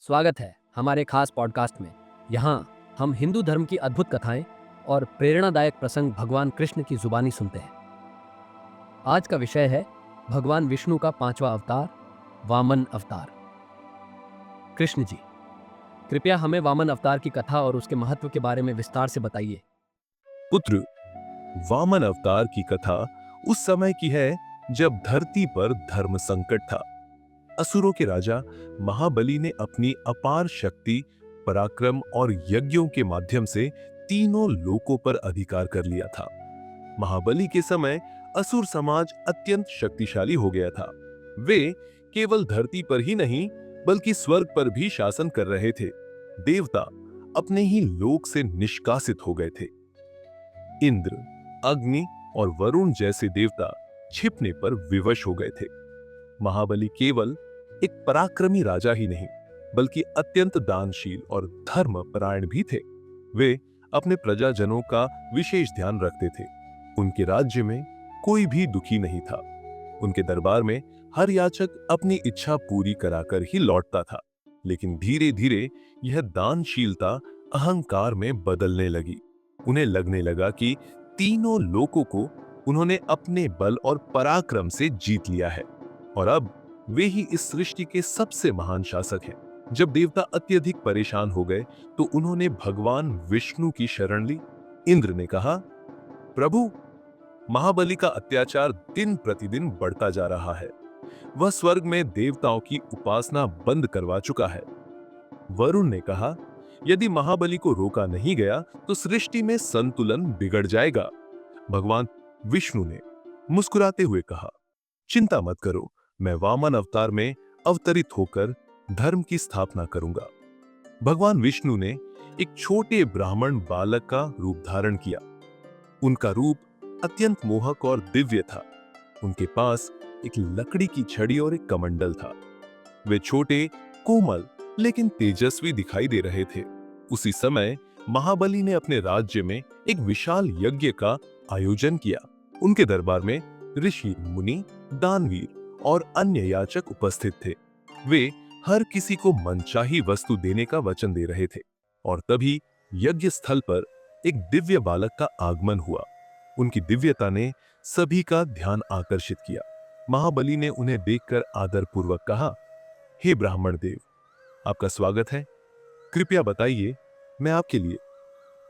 स्वागत है हमारे खास पॉडकास्ट में। यहाँ हम हिंदू धर्म की अद्भुत कथाएं और प्रेरणादायक प्रसंग भगवान कृष्ण की जुबानी सुनते हैं। आज का विषय है भगवान विष्णु का 5वां अवतार, वामन अवतार। कृष्ण जी, कृपया हमें वामन अवतार की कथा और उसके महत्व के बारे में विस्तार से बताइए। पुत्र, वामन अवतार की कथा उस समय की है जब धरती पर धर्म संकट था। असुरों के राजा महाबली ने अपनी अपार शक्ति, पराक्रम और यज्ञों के माध्यम से तीनों लोकों पर अधिकार कर लिया था। महाबली के समय असुर समाज अत्यंत शक्तिशाली हो गया था। वे केवल धरती पर ही नहीं बल्कि स्वर्ग पर भी शासन कर रहे थे। देवता अपने ही लोक से निष्कासित हो गए थे। इंद्र, अग्नि और वरुण जैसे देवता छिपने पर विवश हो गए थे। महाबली केवल एक पराक्रमी राजा ही नहीं बल्कि अत्यंत दानशील और धर्मपरायण भी थे। वे अपने प्रजाजनों का विशेष ध्यान रखते थे। उनके राज्य में कोई भी दुखी नहीं था। उनके दरबार में हर याचक अपनी इच्छा पूरी कराकर ही लौटता था। लेकिन धीरे धीरे यह दानशीलता अहंकार में बदलने लगी। उन्हें लगने लगा कि तीनों लोकों को उन्होंने अपने बल और पराक्रम से जीत लिया है और अब वे ही इस सृष्टि के सबसे महान शासक हैं। जब देवता अत्यधिक परेशान हो गए तो उन्होंने भगवान विष्णु की शरण ली। इंद्र ने कहा, प्रभु, महाबली का अत्याचार दिन प्रतिदिन बढ़ता जा रहा है। वह स्वर्ग में देवताओं की उपासना बंद करवा चुका है। वरुण ने कहा, यदि महाबली को रोका नहीं गया तो सृष्टि में संतुलन बिगड़ जाएगा। भगवान विष्णु ने मुस्कुराते हुए कहा, चिंता मत करो, मैं वामन अवतार में अवतरित होकर धर्म की स्थापना करूंगा। भगवान विष्णु ने एक छोटे ब्राह्मण बालक का रूप धारण किया। उनका रूप अत्यंत मोहक और दिव्य था। उनके पास एक लकड़ी की छड़ी और एक कमंडल था। वे छोटे, कोमल लेकिन तेजस्वी दिखाई दे रहे थे। उसी समय महाबली ने अपने राज्य में एक विशाल यज्ञ का आयोजन किया। उनके दरबार में ऋषि, मुनि, दानवीर और अन्य याचक उपस्थित थे। वे हर किसी को मनचाही वस्तु देने का वचन दे रहे थे और तभी यज्ञ स्थल पर एक दिव्य बालक का आगमन हुआ। उनकी दिव्यता ने सभी का ध्यान आकर्षित किया। महाबली ने उन्हें देखकर आदरपूर्वक कहा, हे ब्राह्मण देव, आपका स्वागत है। कृपया बताइए, मैं आपके लिए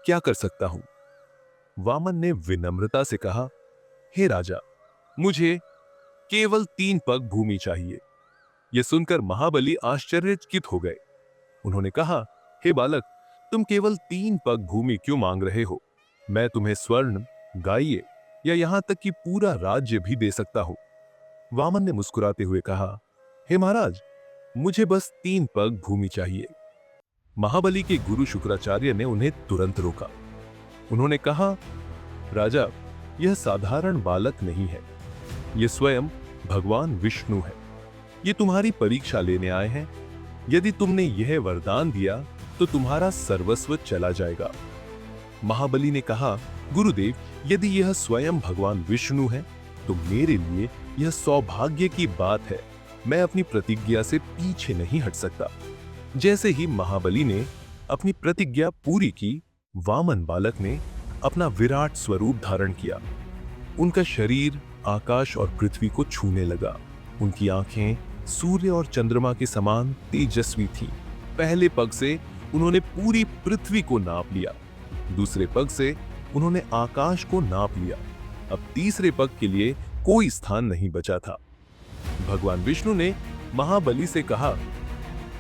क्या कर सकता हूं? वामन ने विनम्रता से कहा, हे राजा, मुझे केवल 3 पग भूमि चाहिए। यह सुनकर महाबली आश्चर्यचकित हो गए। उन्होंने कहा, हे बालक, तुम केवल 3 पग भूमि क्यों मांग रहे हो? मैं तुम्हें स्वर्ण, गाय या यहां तक कि पूरा राज्य भी दे सकता हूं। वामन ने मुस्कुराते हुए कहा, हे महाराज, मुझे बस 3 पग भूमि चाहिए। महाबली के गुरु शुक्राचार्य ने उन्हें तुरंत रोका। उन्होंने कहा, राजा, यह साधारण बालक नहीं है। यह स्वयं भगवान विष्णु है। ये तुम्हारी परीक्षा लेने आए हैं। यदि तुमने यह वरदान दिया तो तुम्हारा सर्वस्व चला जाएगा। महाबली ने कहा, गुरुदेव, यदि यह स्वयं भगवान विष्णु है तो मेरे लिए यह सौभाग्य की बात है। मैं अपनी प्रतिज्ञा से पीछे नहीं हट सकता। जैसे ही महाबली ने अपनी प्रतिज्ञा पूरी की, वामन बालक ने अपना विराट स्वरूप धारण किया। उनका शरीर आकाश और पृथ्वी को छूने लगा। उनकी आंखें सूर्य और चंद्रमा के समान तेजस्वी थीं। पहले पग से उन्होंने पूरी पृथ्वी को नाप लिया। दूसरे पग से उन्होंने आकाश को नाप लिया। अब तीसरे पग के लिए कोई स्थान नहीं बचा था। भगवान विष्णु ने महाबली से कहा,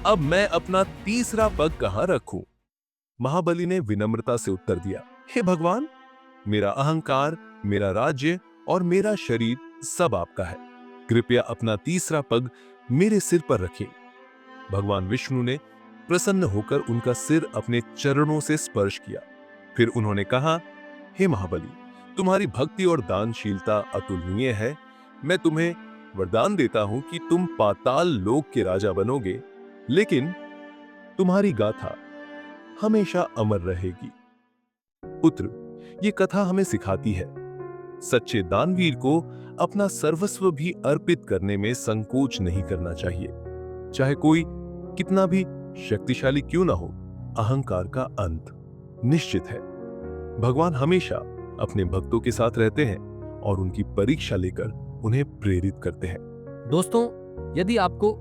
अब मैं अपना तीसरा पग कहां रखूं? महाबली ने विनम्रता से उत्तर दिया, हे भगवान, मेरा अहंकार, मेरा राज्य और मेरा शरीर सब आपका है। कृपया अपना तीसरा पग मेरे सिर पर रखें। भगवान विष्णु ने प्रसन्न होकर उनका सिर अपने चरणों से स्पर्श किया। फिर उन्होंने कहा, हे महाबली, तुम्हारी भक्ति और दानशीलता अतुलनीय है। मैं तुम्हें वरदान देता हूं कि तुम पाताल लोक के राजा बनोगे, लेकिन तुम्हारी गाथा हमेशा अमर रहेगी। पुत्र, ये कथा हमें सिखाती है, सच्चे दानवीर को अपना सर्वस्व भी अर्पित करने में संकोच नहीं करना चाहिए। चाहे कोई कितना भी शक्तिशाली क्यों ना हो, अहंकार का अंत निश्चित है। भगवान हमेशा अपने भक्तों के साथ रहते हैं और उनकी परीक्षा लेकर उन्हें प्रेरित करते हैं। दोस्तों, यदि आपको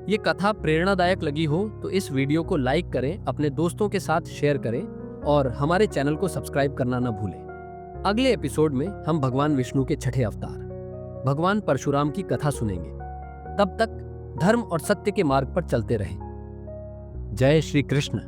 ये कथा प्रेरणादायक लगी हो तो इस वीडियो को लाइक करें, अपने दोस्तों के साथ शेयर करें और हमारे चैनल को सब्सक्राइब करना न भूलें। अगले एपिसोड में हम भगवान विष्णु के छठे अवतार भगवान परशुराम की कथा सुनेंगे। तब तक धर्म और सत्य के मार्ग पर चलते रहें। जय श्री कृष्ण।